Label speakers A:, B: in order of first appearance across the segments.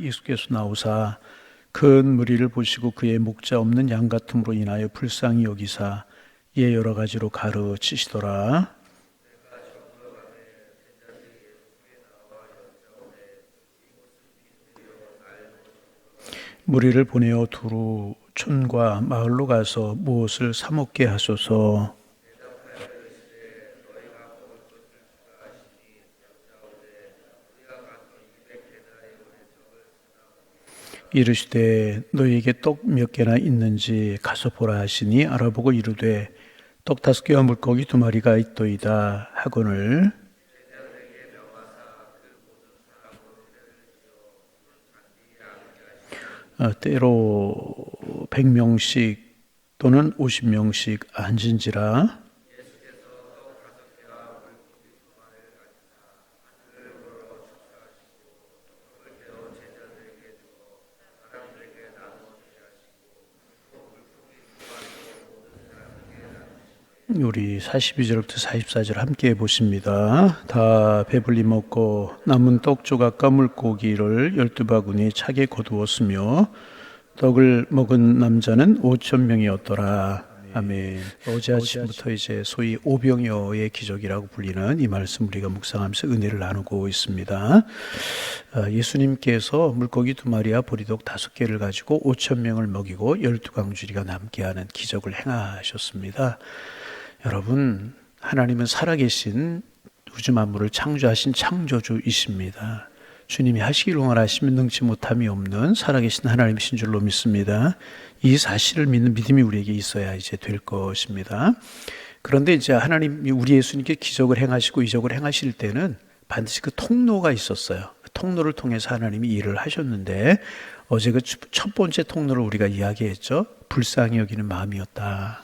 A: 예수께서 나오사 큰 무리를 보시고 그의 목자 없는 양 같음으로 인하여 불쌍히 여기사 이에 여러 가지로 가르치시더라. 무리를 보내어 두루 촌과 마을로 가서 무엇을 사 먹게 하소서. 이르시되 너희에게 떡 몇 개나 있는지 가서 보라 하시니 알아보고 이르되 떡 5개와 물고기 2마리가 있도이다 하거늘 때로 100명씩 또는 50명씩 앉은지라. 우리 42절부터 44절 함께 보십니다. 다 배불리 먹고 남은 떡 조각과 물고기를 12바구니에 차게 거두었으며 떡을 먹은 남자는 5,000명이었더라. 아멘. 어제 아침부터 이제 소위 오병이어의 기적이라고 불리는 이 말씀 우리가 묵상하면서 은혜를 나누고 있습니다. 예수님께서 물고기 2마리와 보리떡 5개를 가지고 5,000명을 먹이고 12광주리가 남게 하는 기적을 행하셨습니다. 여러분, 하나님은 살아계신 우주 만물을 창조하신 창조주이십니다. 주님이 하시기를 원하시면 능치 못함이 없는 살아계신 하나님이신 줄로 믿습니다. 이 사실을 믿는 믿음이 우리에게 있어야 이제 될 것입니다. 그런데 이제 하나님이 우리 예수님께 기적을 행하시고 이적을 행하실 때는 반드시 그 통로가 있었어요. 그 통로를 통해서 하나님이 일을 하셨는데 어제 그 첫 번째 통로를 우리가 이야기했죠. 불쌍히 여기는 마음이었다.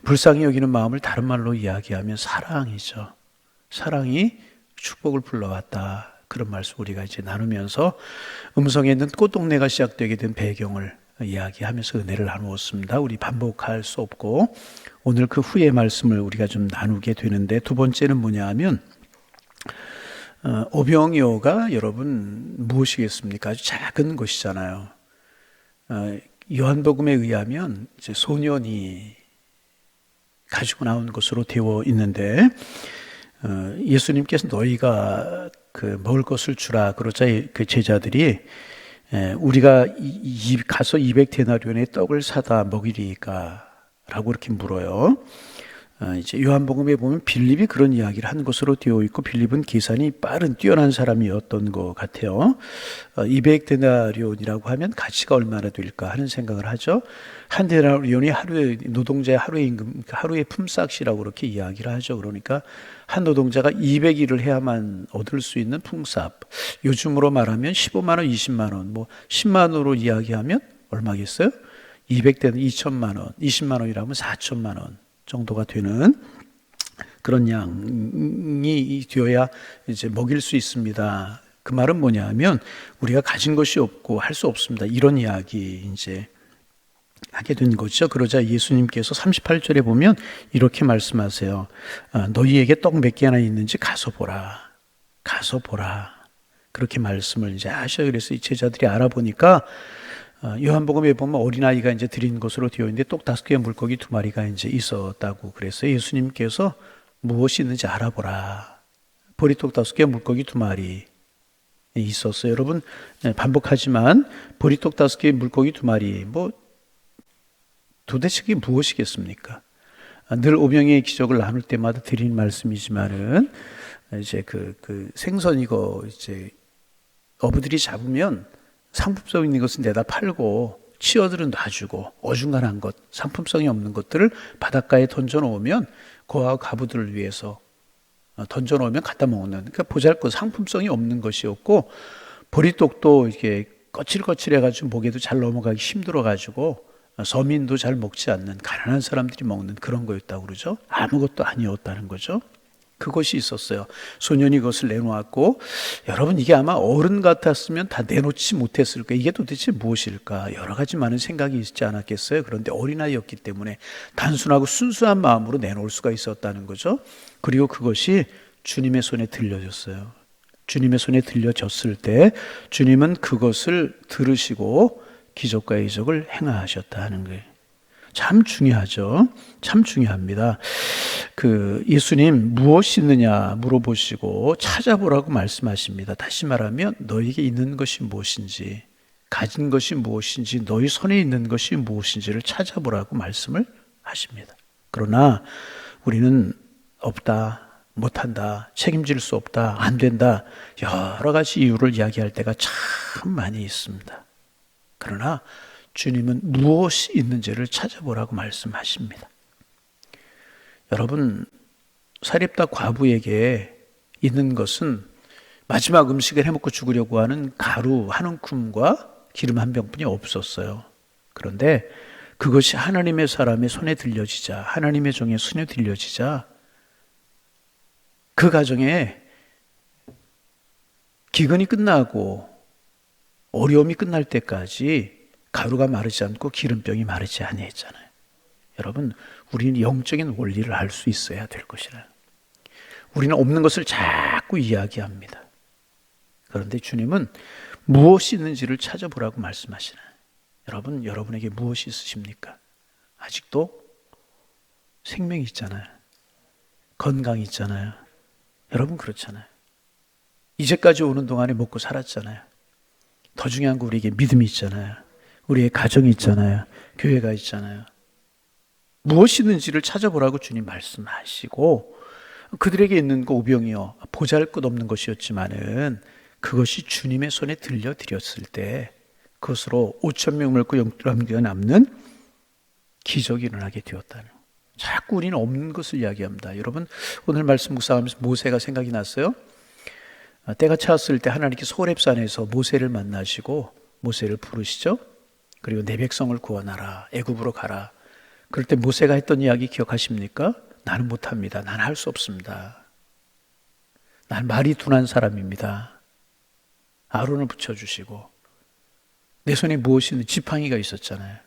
A: 불쌍히 여기는 마음을 다른 말로 이야기하면 사랑이죠. 사랑이 축복을 불러왔다. 그런 말씀 우리가 이제 나누면서 음성에 있는 꽃동네가 시작되게 된 배경을 이야기하면서 은혜를 나누었습니다. 우리 반복할 수 없고 오늘 그 후의 말씀을 우리가 좀 나누게 되는데 두 번째는 뭐냐 하면 오병이어가 여러분 무엇이겠습니까? 아주 작은 것이잖아요. 요한복음에 의하면 이제 소년이 가지고 나온 것으로 되어 있는데 예수님께서 너희가 그 먹을 것을 주라 그러자 그 제자들이 우리가 가서 200데나리온의 떡을 사다 먹이리까 라고 이렇게 물어요. 이제 요한복음에 보면 빌립이 그런 이야기를 한 것으로 되어 있고 빌립은 계산이 빠른 뛰어난 사람이었던 것 같아요. 200데나리온이라고 하면 가치가 얼마나 될까 하는 생각을 하죠. 한 데나리온이 하루의 노동자의 하루의 임금, 하루의 품삯이라고 그렇게 이야기를 하죠. 그러니까 한 노동자가 200일을 해야만 얻을 수 있는 품삯. 요즘으로 말하면 15만 원, 20만 원, 뭐 10만 원으로 이야기하면 얼마겠어요? 200대는 2천만 원, 20만 원이라면 4천만 원. 정도가 되는 그런 양이 되어야 이제 먹일 수 있습니다. 그 말은 뭐냐면 우리가 가진 것이 없고 할 수 없습니다. 이런 이야기 이제 하게 된 거죠. 그러자 예수님께서 38절에 보면 이렇게 말씀하세요. 너희에게 떡 몇 개나 있는지 가서 보라. 가서 보라. 그렇게 말씀을 이제 하셔요. 그래서 이 제자들이 알아보니까 요한복음에 보면 어린아이가 이제 드린 것으로 되어 있는데 떡 5개와 물고기 2마리가 이제 있었다고 그랬어요. 예수님께서 무엇이 있는지 알아보라. 보리떡 5개와 물고기 2마리 있었어요. 여러분, 반복하지만 보리떡 5개, 물고기 2마리, 뭐 도대체 그게 무엇이겠습니까? 늘 오병이의 기적을 나눌 때마다 드리는 말씀이지만은 이제 그 생선 이거 이제 어부들이 잡으면 상품성 있는 것은 내다 팔고 치어들은 놔주고 어중간한 것, 상품성이 없는 것들을 바닷가에 던져놓으면 고아와 가부들을 위해서 던져놓으면 갖다 먹는, 그러니까 보잘것 상품성이 없는 것이었고 보리떡도 이게 거칠거칠해가지고 목에도 잘 넘어가기 힘들어가지고 서민도 잘 먹지 않는 가난한 사람들이 먹는 그런 거였다고 그러죠. 아무것도 아니었다는 거죠. 그것이 있었어요. 소년이 그것을 내놓았고 여러분 이게 아마 어른 같았으면 다 내놓지 못했을 거예요. 이게 도대체 무엇일까? 여러 가지 많은 생각이 있지 않았겠어요. 그런데 어린아이였기 때문에 단순하고 순수한 마음으로 내놓을 수가 있었다는 거죠. 그리고 그것이 주님의 손에 들려졌어요. 주님의 손에 들려졌을 때 주님은 그것을 들으시고 기적과 이적을 행하셨다 하는 거예요. 참 중요하죠. 참 중요합니다. 예수님 무엇이 있느냐 물어보시고 찾아보라고 말씀하십니다. 다시 말하면 너에게 있는 것이 무엇인지, 가진 것이 무엇인지, 너희 손에 있는 것이 무엇인지를 찾아보라고 말씀을 하십니다. 그러나 우리는 없다, 못한다, 책임질 수 없다, 안 된다, 여러 가지 이유를 이야기할 때가 참 많이 있습니다. 그러나 주님은 무엇이 있는지를 찾아보라고 말씀하십니다. 여러분, 사렙다 과부에게 있는 것은 마지막 음식을 해먹고 죽으려고 하는 가루 한 움큼과 기름 한 병뿐이 없었어요. 그런데 그것이 하나님의 사람의 손에 들려지자, 하나님의 종의 손에 들려지자 그 가정에 기근이 끝나고 어려움이 끝날 때까지 가루가 마르지 않고 기름병이 마르지 아니했잖아요. 여러분, 우리는 영적인 원리를 알 수 있어야 될 것이라. 우리는 없는 것을 자꾸 이야기합니다. 그런데 주님은 무엇이 있는지를 찾아보라고 말씀하시나요? 여러분, 여러분에게 무엇이 있으십니까? 아직도 생명이 있잖아요. 건강이 있잖아요. 여러분 그렇잖아요. 이제까지 오는 동안에 먹고 살았잖아요. 더 중요한 거 우리에게 믿음이 있잖아요. 우리의 가정이 있잖아요. 교회가 있잖아요. 무엇이 있는지를 찾아보라고 주님 말씀하시고 그들에게 있는 거 오병이어 보잘것없는 것이었지만은 그것이 주님의 손에 들려드렸을 때 그것으로 5,000명 먹고 11개가 남는 기적이 일어나게 되었다는. 자꾸 우리는 없는 것을 이야기합니다. 여러분, 오늘 말씀 묵상하면서 모세가 생각이 났어요. 때가 차왔을 때 하나님께서 호렙산에서 모세를 만나시고 모세를 부르시죠. 그리고 내 백성을 구원하라, 애굽으로 가라. 그럴 때 모세가 했던 이야기 기억하십니까? 나는 못합니다. 나는 할 수 없습니다. 난 말이 둔한 사람입니다. 아론을 붙여주시고 내 손에 무엇이 있는 지팡이가 있었잖아요.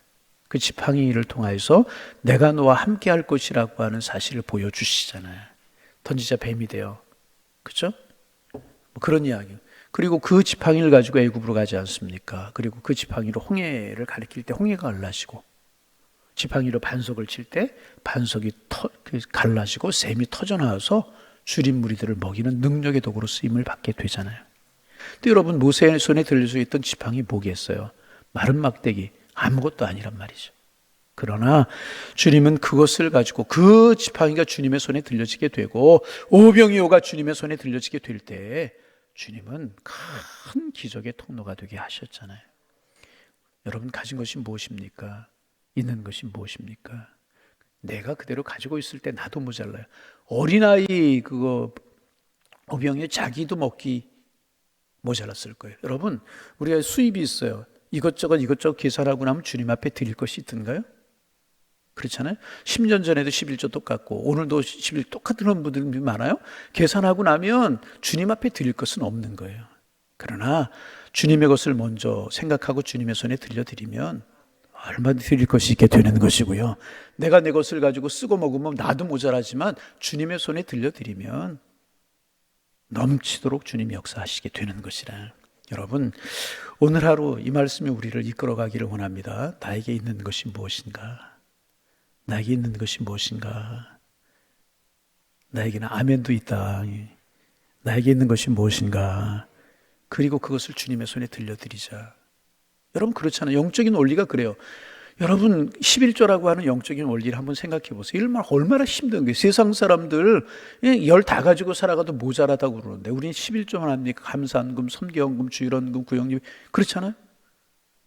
A: 그 지팡이를 통하여서 내가 너와 함께 할 것이라고 하는 사실을 보여주시잖아요. 던지자 뱀이 되어. 그렇죠? 그런 이야기. 그리고 그 지팡이를 가지고 애굽으로 가지 않습니까? 그리고 그 지팡이로 홍해를 가리킬 때 홍해가 갈라지고 지팡이로 반석을 칠 때 반석이 갈라지고 샘이 터져나와서 줄인 무리들을 먹이는 능력의 도구로 쓰임을 받게 되잖아요. 근데 여러분, 모세의 손에 들려져 있던 지팡이 뭐겠어요? 마른 막대기, 아무것도 아니란 말이죠. 그러나 주님은 그것을 가지고 그 지팡이가 주님의 손에 들려지게 되고 오병이어가 주님의 손에 들려지게 될 때 주님은 큰 기적의 통로가 되게 하셨잖아요. 여러분, 가진 것이 무엇입니까? 있는 것이 무엇입니까? 내가 그대로 가지고 있을 때 나도 모자라요. 어린아이 오병이어 자기도 먹기 모자랐을 거예요. 여러분, 우리가 수입이 있어요. 이것저것 계산하고 나면 주님 앞에 드릴 것이 있던가요? 그렇잖아요. 10년 전에도 11조 똑같고 오늘도 11조 똑같은 분들이 많아요. 계산하고 나면 주님 앞에 드릴 것은 없는 거예요. 그러나 주님의 것을 먼저 생각하고 주님의 손에 들려드리면 얼마든지 드릴 것이 있게 되는 것이고요. 내가 내 것을 가지고 쓰고 먹으면 나도 모자라지만 주님의 손에 들려드리면 넘치도록 주님이 역사하시게 되는 것이라. 여러분, 오늘 하루 이 말씀이 우리를 이끌어가기를 원합니다. 나에게 있는 것이 무엇인가? 나에게 있는 것이 무엇인가? 나에게는 아멘도 있다. 나에게 있는 것이 무엇인가? 그리고 그것을 주님의 손에 들려드리자. 여러분, 그렇잖아요. 영적인 원리가 그래요. 여러분, 11조라고 하는 영적인 원리를 한번 생각해 보세요. 얼마나 힘든 거예요. 세상 사람들 열 다 가지고 살아가도 모자라다고 그러는데 우리는 11조만 합니까? 감사한금, 섬기헌금, 주일헌금, 구역립. 그렇잖아요.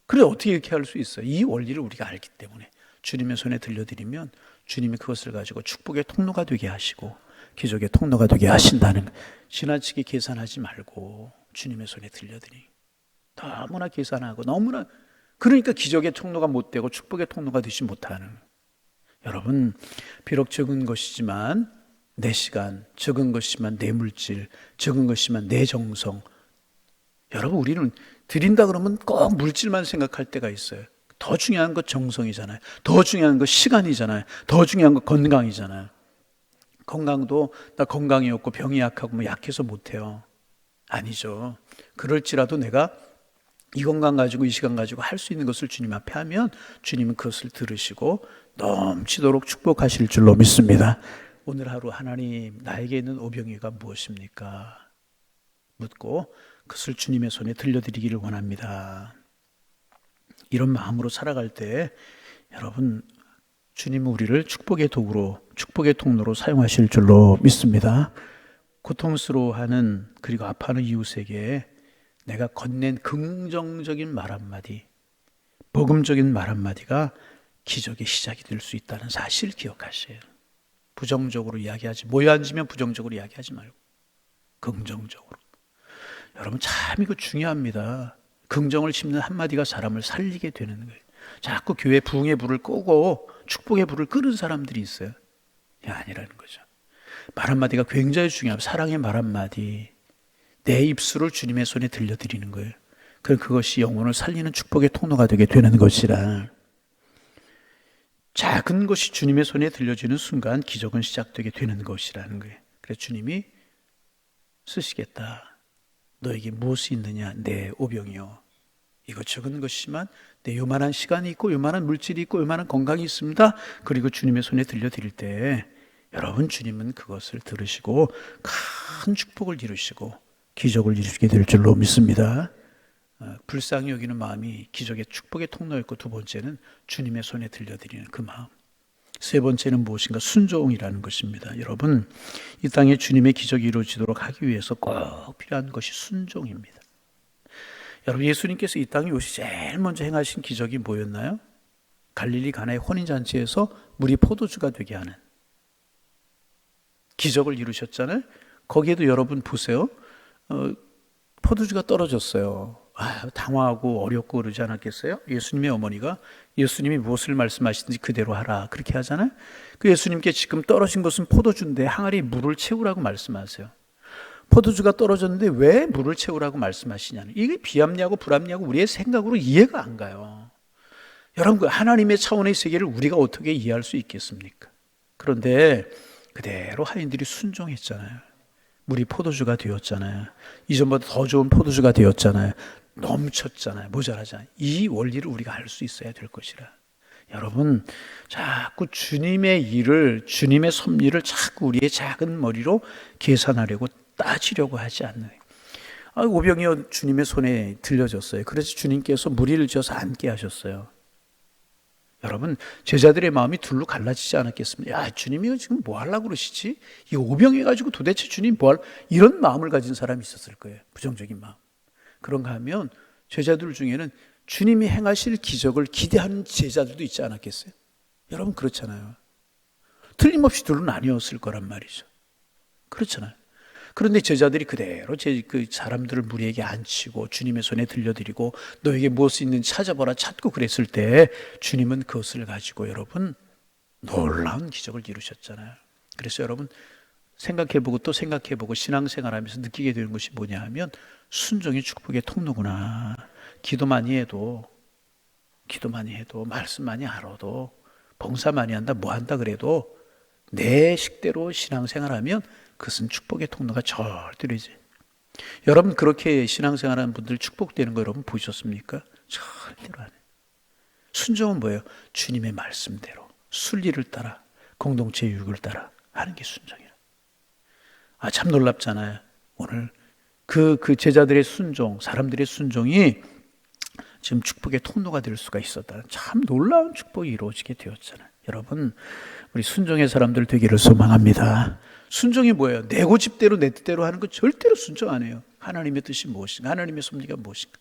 A: 그래, 어떻게 이렇게 할 수 있어요? 이 원리를 우리가 알기 때문에 주님의 손에 들려드리면 주님이 그것을 가지고 축복의 통로가 되게 하시고 기적의 통로가 되게 하신다는, 지나치게 계산하지 말고 주님의 손에 들려드리. 너무나 계산하고 너무나, 그러니까 기적의 통로가 못 되고 축복의 통로가 되지 못하는. 여러분, 비록 적은 것이지만 내 시간, 적은 것이지만 내 물질, 적은 것이지만 내 정성. 여러분, 우리는 드린다 그러면 꼭 물질만 생각할 때가 있어요. 더 중요한 건 정성이잖아요. 더 중요한 건 시간이잖아요. 더 중요한 건 건강이잖아요. 건강도 나 건강이 없고 병이 약하고 약해서 못해요. 아니죠. 그럴지라도 내가 이 건강 가지고 이 시간 가지고 할 수 있는 것을 주님 앞에 하면 주님은 그것을 들으시고 넘치도록 축복하실 줄로 믿습니다. 오늘 하루 하나님, 나에게 있는 오병이가 무엇입니까? 묻고 그것을 주님의 손에 들려드리기를 원합니다. 이런 마음으로 살아갈 때 여러분, 주님은 우리를 축복의 도구로, 축복의 통로로 사용하실 줄로 믿습니다. 고통스러워하는, 그리고 아파하는 이웃에게 내가 건넨 긍정적인 말 한마디, 복음적인 말 한마디가 기적의 시작이 될 수 있다는 사실 기억하세요. 부정적으로 이야기하지, 모여 앉으면 부정적으로 이야기하지 말고 긍정적으로. 여러분, 참 이거 중요합니다. 긍정을 심는 한마디가 사람을 살리게 되는 거예요. 자꾸 교회 부흥의 불을 끄고 축복의 불을 끄는 사람들이 있어요. 아니라는 거죠. 말 한마디가 굉장히 중요합니다. 사랑의 말 한마디, 내 입술을 주님의 손에 들려드리는 거예요. 그것이 영혼을 살리는 축복의 통로가 되게 되는 것이라. 작은 것이 주님의 손에 들려지는 순간 기적은 시작되게 되는 것이라는 거예요. 그래서 주님이 쓰시겠다. 너에게 무엇이 있느냐? 내 오병이요. 이것 적은 것이지만 내 요만한 시간이 있고 요만한 물질이 있고 요만한 건강이 있습니다. 그리고 주님의 손에 들려드릴 때 여러분, 주님은 그것을 들으시고 큰 축복을 이루시고 기적을 이루시게 될 줄로 믿습니다. 불쌍히 여기는 마음이 기적의 축복의 통로였고, 두 번째는 주님의 손에 들려드리는 그 마음, 세 번째는 무엇인가? 순종이라는 것입니다. 여러분, 이 땅에 주님의 기적이 이루어지도록 하기 위해서 꼭 필요한 것이 순종입니다. 여러분, 예수님께서 이 땅에 오시 제일 먼저 행하신 기적이 뭐였나요? 갈릴리 가나의 혼인잔치에서 물이 포도주가 되게 하는 기적을 이루셨잖아요. 거기에도 여러분 보세요. 포도주가 떨어졌어요. 당황하고 어렵고 그러지 않았겠어요? 예수님의 어머니가 예수님이 무엇을 말씀하시든지 그대로 하라, 그렇게 하잖아요. 그 예수님께 지금 떨어진 것은 포도주인데 항아리에 물을 채우라고 말씀하세요. 포도주가 떨어졌는데 왜 물을 채우라고 말씀하시냐는, 이게 비합리하고 불합리하고 우리의 생각으로 이해가 안 가요. 여러분, 하나님의 차원의 세계를 우리가 어떻게 이해할 수 있겠습니까? 그런데 그대로 하인들이 순종했잖아요. 물이 포도주가 되었잖아요. 이전보다 더 좋은 포도주가 되었잖아요. 넘쳤잖아요. 모자라잖아요. 이 원리를 우리가 알 수 있어야 될 것이라. 여러분, 자꾸 주님의 일을, 주님의 섭리를 자꾸 우리의 작은 머리로 계산하려고 따지려고 하지 않는. 오병이어 주님의 손에 들려졌어요. 그래서 주님께서 무리를 지어서 앉게 하셨어요. 여러분, 제자들의 마음이 둘로 갈라지지 않았겠습니까? 야, 주님이 지금 뭐 하려고 그러시지? 이 오병이어 가지고 도대체 주님 뭐 할, 이런 마음을 가진 사람이 있었을 거예요. 부정적인 마음. 그런가 하면 제자들 중에는 주님이 행하실 기적을 기대하는 제자들도 있지 않았겠어요? 여러분, 그렇잖아요. 틀림없이 둘로 나뉘었을 거란 말이죠. 그렇잖아요. 그런데 제자들이 그대로 그 사람들을 무리에게 앉히고 주님의 손에 들려드리고 너에게 무엇이 있는지 찾아보라 찾고 그랬을 때 주님은 그것을 가지고 여러분 놀라운 기적을 이루셨잖아요. 그래서 여러분, 생각해보고 또 생각해보고 신앙생활하면서 느끼게 되는 것이 뭐냐 하면 순종이 축복의 통로구나. 기도 많이 해도 말씀 많이 알아도 봉사 많이 한다 뭐 한다 그래도 내 식대로 신앙생활하면 그것은 축복의 통로가 절대로지. 여러분, 그렇게 신앙생활하는 분들 축복되는 거 여러분 보셨습니까? 절대로 안 해요. 순종은 뭐예요? 주님의 말씀대로 순리를 따라 공동체 유익을 따라 하는 게 순종이에요. 참 놀랍잖아요. 오늘 그 제자들의 순종, 사람들의 순종이 지금 축복의 통로가 될 수가 있었다는 참 놀라운 축복이 이루어지게 되었잖아요. 여러분, 우리 순종의 사람들 되기를 소망합니다. 순종이 뭐예요? 내 고집대로 내 뜻대로 하는 거 절대로 순종 안 해요. 하나님의 뜻이 무엇인가? 하나님의 섭리가 무엇인가?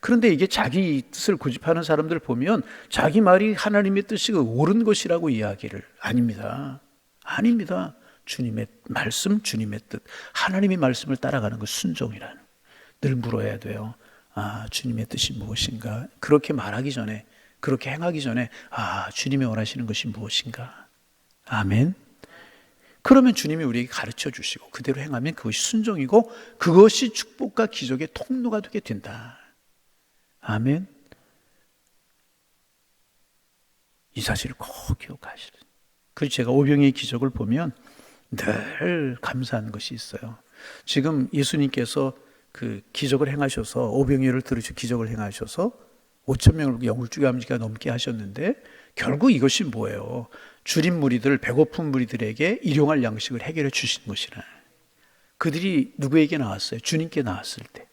A: 그런데 이게 자기 뜻을 고집하는 사람들 보면 자기 말이 하나님의 뜻이 옳은 것이라고 이야기를. 아닙니다. 주님의 말씀, 주님의 뜻, 하나님의 말씀을 따라가는 것 순종이라는. 늘 물어야 돼요. 주님의 뜻이 무엇인가? 그렇게 말하기 전에, 그렇게 행하기 전에 주님이 원하시는 것이 무엇인가? 아멘. 그러면 주님이 우리에게 가르쳐 주시고 그대로 행하면 그것이 순종이고 그것이 축복과 기적의 통로가 되게 된다. 아멘. 이 사실을 꼭 기억하시는. 그리고 제가 오병이의 기적을 보면 늘 감사한 것이 있어요. 지금 예수님께서 그 기적을 행하셔서 오병이어를 들으시고 기적을 행하셔서 5천 명을 영울주감지가 넘게 하셨는데 결국 이것이 뭐예요? 줄인 무리들, 배고픈 무리들에게 일용할 양식을 해결해 주신 것이라. 그들이 누구에게 나왔어요? 주님께 나왔을 때.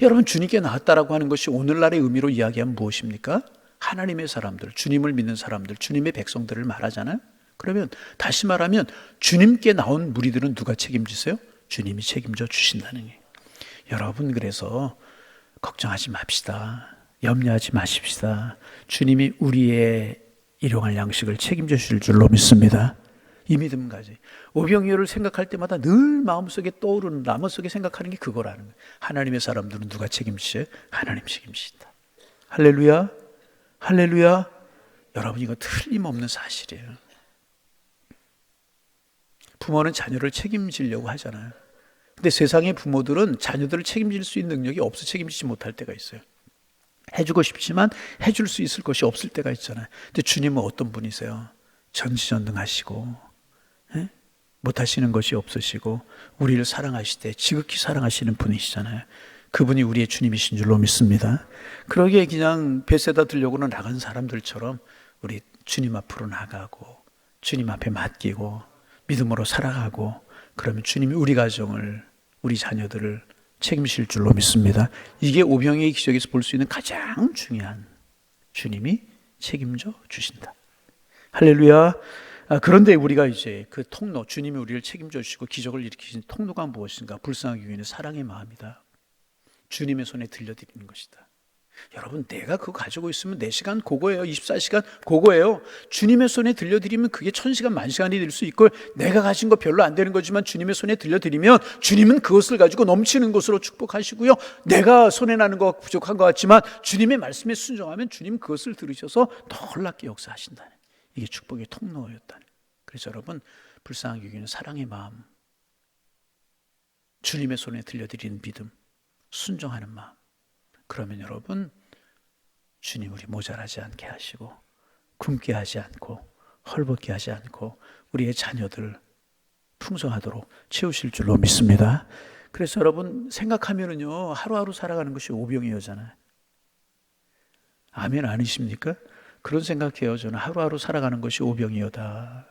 A: 여러분, 주님께 나왔다라고 하는 것이 오늘날의 의미로 이야기하면 무엇입니까? 하나님의 사람들, 주님을 믿는 사람들, 주님의 백성들을 말하잖아요. 그러면 다시 말하면 주님께 나온 무리들은 누가 책임지세요? 주님이 책임져 주신다는 게. 여러분, 그래서 걱정하지 맙시다. 염려하지 마십시다. 주님이 우리의 일용할 양식을 책임져 주실 줄로 믿습니다. 이 믿음 가지. 오병이어를 생각할 때마다 늘 마음속에 떠오르는, 마음속에 생각하는 게 그거라는 거예요. 하나님의 사람들은 누가 책임지세요? 하나님 책임지신다. 할렐루야, 할렐루야. 여러분, 이거 틀림없는 사실이에요. 부모는 자녀를 책임지려고 하잖아요. 근데 세상의 부모들은 자녀들을 책임질 수 있는 능력이 없어 책임지지 못할 때가 있어요. 해주고 싶지만 해줄 수 있을 것이 없을 때가 있잖아요. 근데 주님은 어떤 분이세요? 전지전능하시고, 못하시는 것이 없으시고, 우리를 사랑하시되 지극히 사랑하시는 분이시잖아요. 그분이 우리의 주님이신 줄로 믿습니다. 그러기에 그냥 베세다 들려고는 나간 사람들처럼 우리 주님 앞으로 나가고, 주님 앞에 맡기고, 믿음으로 살아가고, 그러면 주님이 우리 가정을, 우리 자녀들을 책임질 줄로 믿습니다. 이게 오병이어의 기적에서 볼 수 있는 가장 중요한, 주님이 책임져 주신다. 할렐루야. 그런데 우리가 이제 그 통로, 주님이 우리를 책임져 주시고 기적을 일으키신 통로가 무엇인가? 불쌍하게 여기는 사랑의 마음이다. 주님의 손에 들려드리는 것이다. 여러분, 내가 그거 가지고 있으면 4시간 그거예요. 24시간 그거예요. 주님의 손에 들려드리면 그게 1000시간 만시간이 될 수 있고, 내가 가진 거 별로 안 되는 거지만 주님의 손에 들려드리면 주님은 그것을 가지고 넘치는 것으로 축복하시고요. 내가 손에 나는 거 부족한 것 같지만 주님의 말씀에 순종하면 주님 그것을 들으셔서 놀랍게 역사하신다는, 이게 축복의 통로였다는. 그래서 여러분, 불쌍하게 여기는 사랑의 마음, 주님의 손에 들려드리는 믿음, 순종하는 마음, 그러면 여러분, 주님 우리 모자라지 않게 하시고, 굶게 하지 않고, 헐벗게 하지 않고, 우리의 자녀들 풍성하도록 채우실 줄로 믿습니다. 그래서 여러분, 생각하면은요, 하루하루 살아가는 것이 오병이어잖아요. 아멘 아니십니까? 그런 생각해요. 저는 하루하루 살아가는 것이 오병이어다.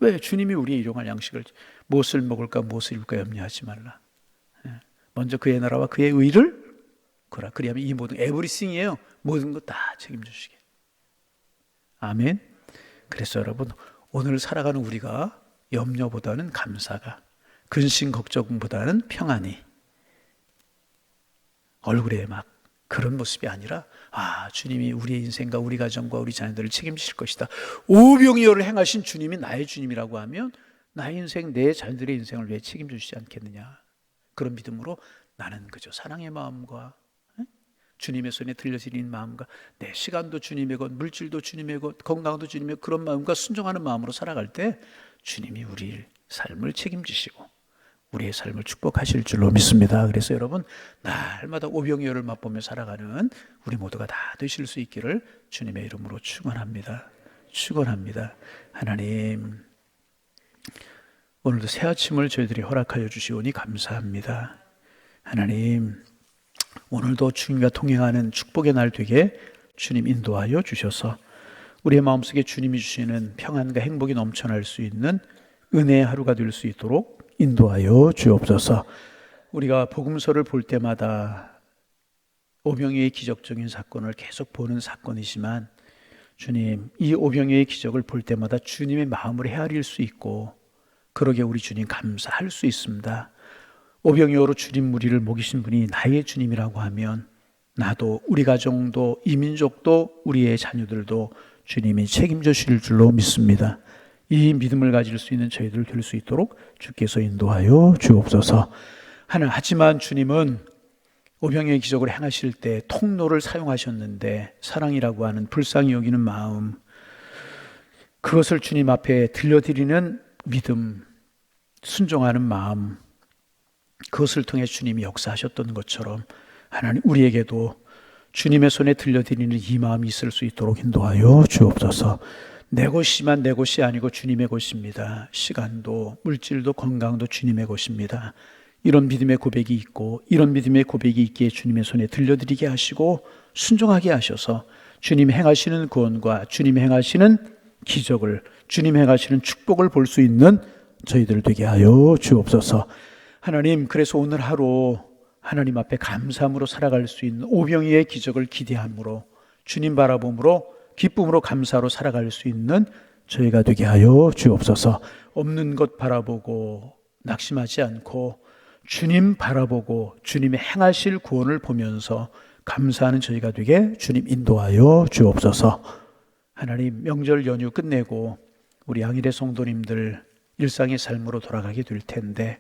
A: 왜? 주님이 우리의 일용할 양식을, 무엇을 먹을까 무엇을 입을까 염려하지 말라. 먼저 그의 나라와 그의 의를 그라. 그리하면 이 모든 에브리싱이에요. 모든 것 다 책임져 주시게. 아멘. 그래서 여러분, 오늘 살아가는 우리가 염려보다는 감사가, 근심 걱정보다는 평안이, 얼굴에 막 그런 모습이 아니라, 주님이 우리의 인생과 우리 가정과 우리 자녀들을 책임지실 것이다. 오병이어를 행하신 주님이 나의 주님이라고 하면 나의 인생, 내 자녀들의 인생을 왜 책임져 주시지 않겠느냐. 그런 믿음으로 나는 그저 사랑의 마음과 주님의 손에 들려드리는 마음과, 내 시간도 주님의 것, 물질도 주님의 것, 건강도 주님의 것, 그런 마음과 순종하는 마음으로 살아갈 때 주님이 우리의 삶을 책임지시고 우리의 삶을 축복하실 줄로 믿습니다. 그래서 여러분, 날마다 오병이어를 맛보며 살아가는 우리 모두가 다 되실 수 있기를 주님의 이름으로 축원합니다. 축원합니다. 하나님, 오늘도 새 아침을 저희들이 허락하여 주시오니 감사합니다. 하나님, 오늘도 주님과 동행하는 축복의 날 되게 주님 인도하여 주셔서 우리의 마음속에 주님이 주시는 평안과 행복이 넘쳐날 수 있는 은혜의 하루가 될 수 있도록 인도하여 주옵소서. 우리가 복음서를 볼 때마다 오병이어의 기적적인 사건을 계속 보는 사건이지만, 주님, 이 오병이어의 기적을 볼 때마다 주님의 마음을 헤아릴 수 있고, 그러게 우리 주님 감사할 수 있습니다. 오병이어로 줄인 무리를 먹이신 분이 나의 주님이라고 하면 나도, 우리 가정도, 이 민족도, 우리의 자녀들도 주님이 책임져 주실 줄로 믿습니다. 이 믿음을 가질 수 있는 저희들 될 수 있도록 주께서 인도하여 주옵소서. 하지만 주님은 오병이어의 기적을 행하실 때 통로를 사용하셨는데, 사랑이라고 하는 불쌍히 여기는 마음, 그것을 주님 앞에 들려드리는 믿음, 순종하는 마음, 그것을 통해 주님이 역사하셨던 것처럼 하나님, 우리에게도 주님의 손에 들려드리는 이 마음이 있을 수 있도록 인도하여 주옵소서. 내 것이만 내 것이 아니고 주님의 것입니다. 시간도 물질도 건강도 주님의 것입니다. 이런 믿음의 고백이 있고 이런 믿음의 고백이 있기에 주님의 손에 들려드리게 하시고 순종하게 하셔서 주님 행하시는 구원과 주님 행하시는 기적을, 주님 행하시는 축복을 볼 수 있는 저희들 되게 하여 주옵소서. 하나님, 그래서 오늘 하루 하나님 앞에 감사함으로 살아갈 수 있는 오병이의 기적을 기대함으로 주님 바라봄으로 기쁨으로 감사로 살아갈 수 있는 저희가 되게 하여 주옵소서. 없는 것 바라보고 낙심하지 않고 주님 바라보고 주님의 행하실 구원을 보면서 감사하는 저희가 되게 주님 인도하여 주옵소서. 하나님, 명절 연휴 끝내고 우리 양일의 성도님들 일상의 삶으로 돌아가게 될 텐데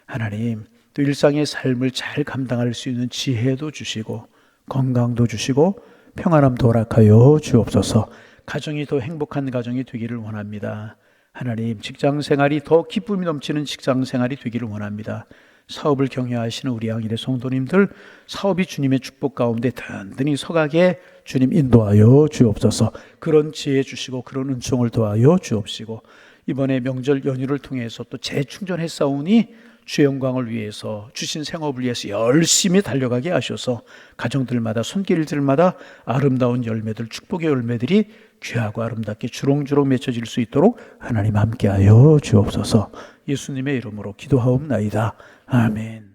A: 하나님, 또 일상의 삶을 잘 감당할 수 있는 지혜도 주시고 건강도 주시고 평안함도 허락하여 주옵소서. 가정이 더 행복한 가정이 되기를 원합니다. 하나님, 직장 생활이 더 기쁨이 넘치는 직장 생활이 되기를 원합니다. 사업을 경영하시는 우리 양일의 성도님들 사업이 주님의 축복 가운데 든든히 서가게 주님 인도하여 주옵소서. 그런 지혜 주시고 그런 은총을 더하여 주옵시고 이번에 명절 연휴를 통해서 또 재충전했사오니 주의 영광을 위해서 주신 생업을 위해서 열심히 달려가게 하셔서 가정들마다 손길들마다 아름다운 열매들, 축복의 열매들이 귀하고 아름답게 주렁주렁 맺혀질 수 있도록 하나님 함께하여 주옵소서. 예수님의 이름으로 기도하옵나이다. 아멘.